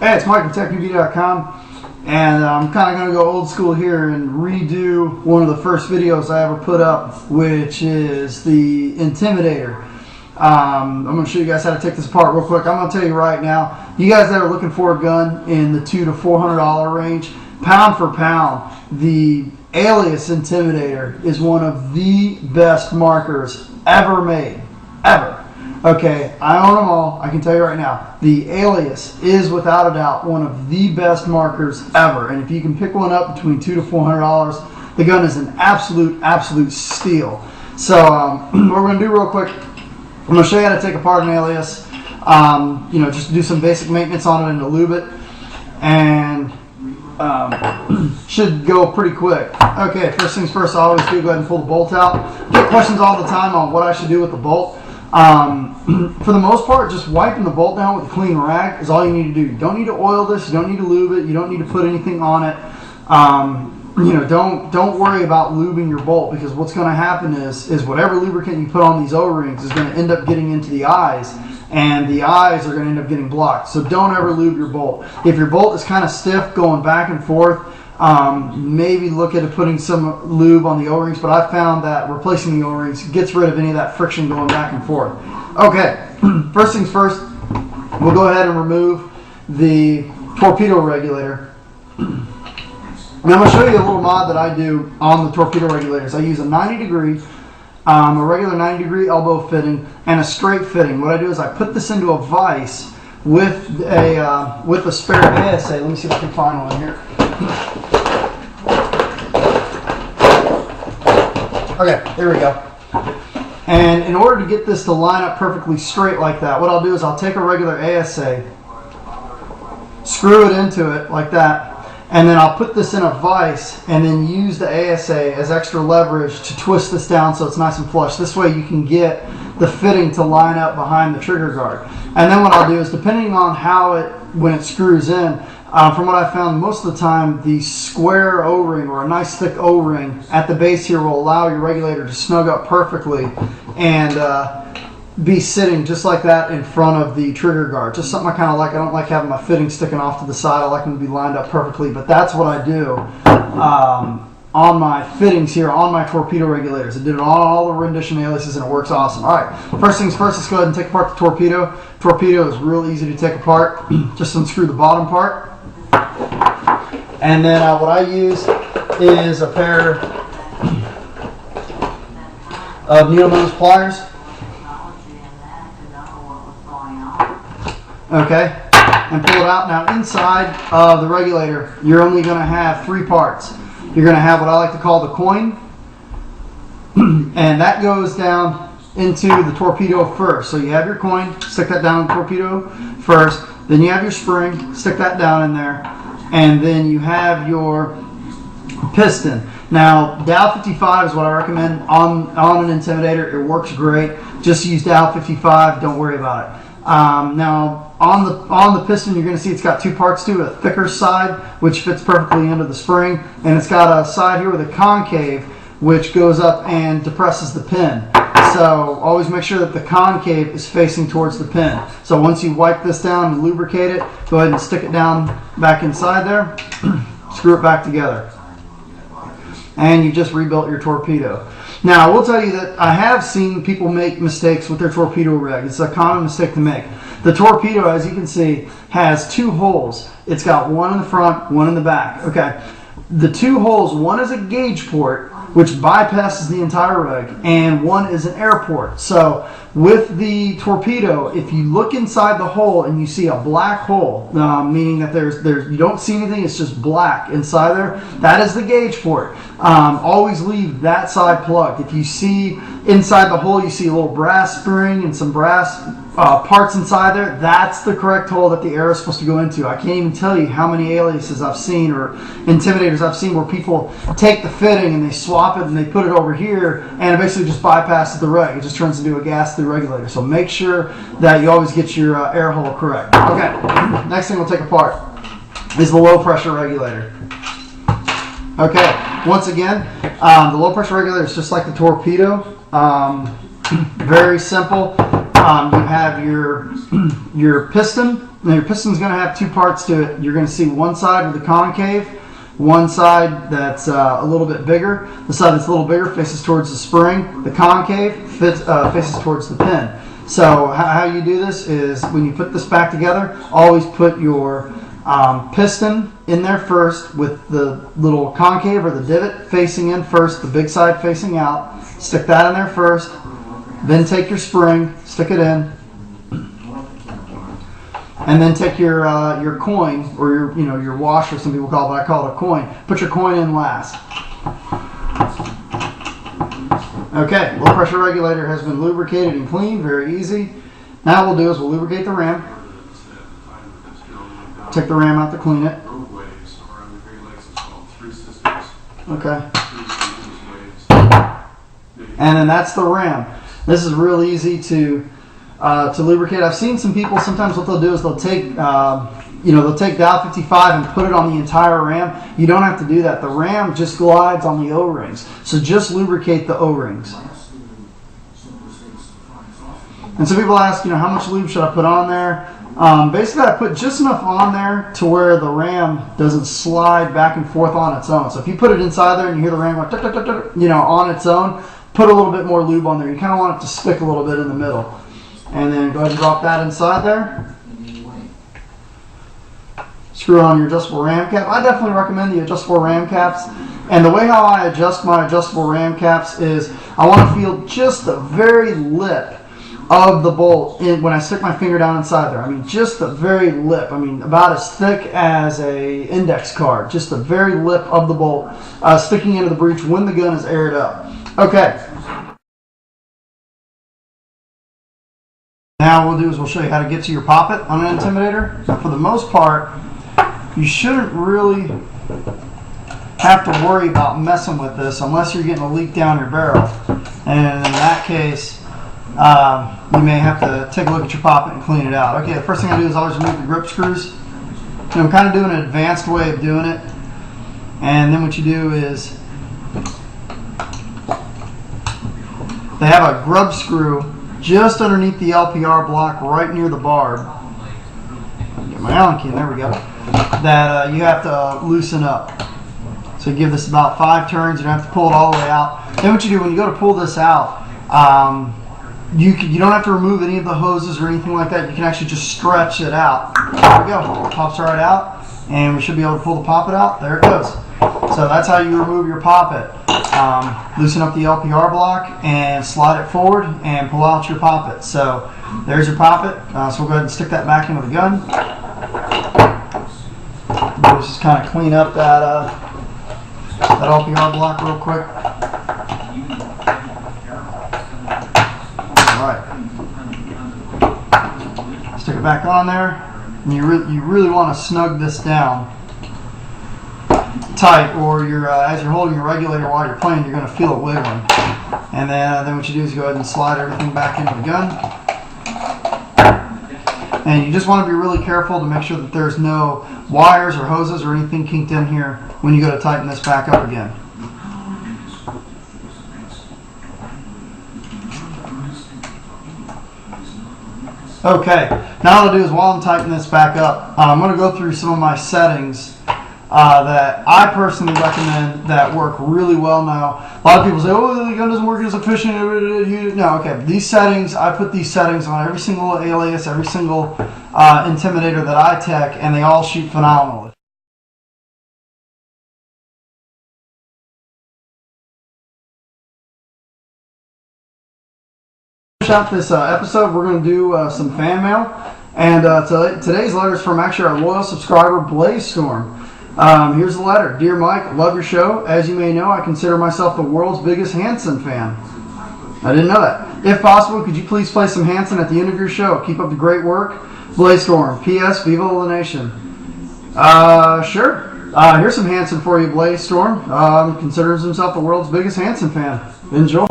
Hey, it's Mike from Video168, and I'm kind of going to go old school here and redo one of the first videos I ever put up, which is the Intimidator. I'm going to show you guys how to take this apart real quick. I'm going to tell you right now, you guys that are looking for a gun in the $200 to $400 range, pound for pound, the Alias Intimidator is one of the best markers ever made. Ever. Okay, I own them all. I can tell you right now, the Alias is without a doubt one of the best markers ever. And if you can pick one up between $200 to $400, the gun is an absolute steal. So what we're going to do real quick, I'm going to show you how to take apart an Alias. Just do some basic maintenance on it and to lube it, and should go pretty quick. Okay, first things first, I always do go ahead and pull the bolt out. Get questions all the time on what I should do with the bolt. For the most part, just wiping the bolt down with a clean rag is all you need to do. You don't need to oil this, you don't need to lube it, you don't need to put anything on it. Don't worry about lubing your bolt, because what's going to happen is whatever lubricant you put on these O-rings is going to end up getting into the eyes, and the eyes are going to end up getting blocked. So don't ever lube your bolt. If your bolt is kind of stiff going back and forth, maybe look at putting some lube on the O-rings, but I found that replacing the O-rings gets rid of any of that friction going back and forth. Okay, first things first, we'll go ahead and remove the torpedo regulator. And I'm going to show you a little mod that I do on the torpedo regulators. I use a 90-degree, a regular 90-degree elbow fitting, and a straight fitting. What I do is I put this into a vise with a spare ASA. Let me see if I can find one here. Okay, there we go. And in order to get this to line up perfectly straight like that, what I'll do is I'll take a regular ASA, screw it into it like that, and then I'll put this in a vise and then use the ASA as extra leverage to twist this down so it's nice and flush. This way you can get the fitting to line up behind the trigger guard. And then what I'll do is, depending on when it screws in, from what I found, most of the time the square O-ring or a nice thick O-ring at the base here will allow your regulator to snug up perfectly and be sitting just like that in front of the trigger guard. Just something I kind of like. I don't like having my fittings sticking off to the side. I like them to be lined up perfectly, but that's what I do on my fittings here on my torpedo regulators. I did it on all the rendition Aliases and it works awesome. Alright, first things first, let's go ahead and take apart the torpedo. Torpedo is real easy to take apart. Just unscrew the bottom part. And then what I use is a pair of needle nose pliers. Okay, and pull it out. Now inside of the regulator, you're only going to have three parts. You're going to have what I like to call the coin, and that goes down into the torpedo first. So you have your coin, stick that down in the torpedo first. Then you have your spring, stick that down in there. And then you have your piston. Now, Dow 55 is what I recommend on an Intimidator. It works great. Just use Dow 55. Don't worry about it. Now, on the piston, you're going to see it's got two parts to it. A thicker side, which fits perfectly into the spring, and it's got a side here with a concave, which goes up and depresses the pin. So always make sure that the concave is facing towards the pin. So once you wipe this down and lubricate it, go ahead and stick it down back inside there, screw it back together, and you just rebuilt your torpedo. Now I will tell you that I have seen people make mistakes with their torpedo rig. It's a common mistake to make. The torpedo, as you can see, has two holes. It's got one in the front, one in the back. Okay, the two holes, one is a gauge port, which bypasses the entire rig, and one is an air port. So with the torpedo, if you look inside the hole and you see a black hole, meaning that you don't see anything, it's just black inside there, that is the gauge port. Always leave that side plugged. If you see inside the hole, you see a little brass spring and some brass parts inside there, that's the correct hole that the air is supposed to go into. I can't even tell you how many Aliases I've seen or Intimidators I've seen where people take the fitting and they swap it and they put it over here, and it basically just bypasses the reg. It just turns into a gas through regulator. So make sure that you always get your air hole correct. Okay, next thing we'll take apart is the low pressure regulator. Okay, once again, the low pressure regulator is just like the torpedo. Very simple. You have your piston Now your piston's going to have two parts to it. You're going to see one side with the concave, one side that's a little bit bigger. The side that's a little bigger faces towards the spring. The concave faces towards the pin. So how you do this is when you put this back together, always put your piston in there first with the little concave or the divot facing in first, the big side facing out. Stick that in there first. Then take your spring, stick it in, and then take your coin or your washer, some people call it, but I call it a coin. Put your coin in last. Okay, low pressure regulator has been lubricated and cleaned, very easy. Now what we'll do is we'll lubricate the ram. Take the ram out to clean it. Okay. And then that's the ram. This is real easy to lubricate. I've seen some people, sometimes what they'll do is they'll take they'll take Dow 55 and put it on the entire ram. You don't have to do that. The ram just glides on the O-rings. So just lubricate the O-rings. And so people ask, how much lube should I put on there? Basically, I put just enough on there to where the ram doesn't slide back and forth on its own. So if you put it inside there and you hear the ram go, on its own, put a little bit more lube on there. You kind of want it to stick a little bit in the middle. And then go ahead and drop that inside there. Screw on your adjustable ram cap. I definitely recommend the adjustable ram caps. And the way how I adjust my adjustable ram caps is I want to feel just the very lip of the bolt when I stick my finger down inside there. I mean, just the very lip. I mean, about as thick as a index card. Just the very lip of the bolt sticking into the breech when the gun is aired up. Okay. Now what we'll do is we'll show you how to get to your poppet on an Intimidator. Now for the most part, you shouldn't really have to worry about messing with this unless you're getting a leak down your barrel. And in that case, you may have to take a look at your poppet and clean it out. Okay, the first thing I do is always remove the grip screws. I'm kind of doing an advanced way of doing it. And then what you do is they have a grub screw just underneath the LPR block right near the barb. Get my Allen key, there we go. That you have to loosen up. So you give this about 5 turns. You don't have to pull it all the way out. Then what you do when you go to pull this out, you don't have to remove any of the hoses or anything like that. You can actually just stretch it out. There we go. It pops right out, and we should be able to pull the poppet out. There it goes. So that's how you remove your poppet. Loosen up the LPR block and slide it forward and pull out your poppet. So there's your poppet. So we'll go ahead and stick that back into the gun. We'll just kind of clean up that LPR block real quick. Alright. Stick it back on there. And you really want to snug this down tight, or as you're holding your regulator while you're playing, you're going to feel it wiggling. And then what you do is go ahead and slide everything back into the gun. And you just want to be really careful to make sure that there's no wires or hoses or anything kinked in here when you go to tighten this back up again. Okay, now what I'll do is while I'm tightening this back up, I'm going to go through some of my settings that I personally recommend that work really well now. A lot of people say, oh, the gun doesn't work as efficient. No, okay. These settings, I put these settings on every single Alias, every single Intimidator that I tech, and they all shoot phenomenally. Finish out this episode, we're going to do some fan mail. And today's letter is from actually our loyal subscriber, Blaze Storm. Here's the letter. Dear Mike, love your show. As you may know, I consider myself the world's biggest Hanson fan. I didn't know that. If possible, could you please play some Hanson at the end of your show? Keep up the great work. Blaze Storm. P.S. Viva la Nation. Sure. Here's some Hanson for you, Blaze Storm. Considers himself the world's biggest Hanson fan. Enjoy.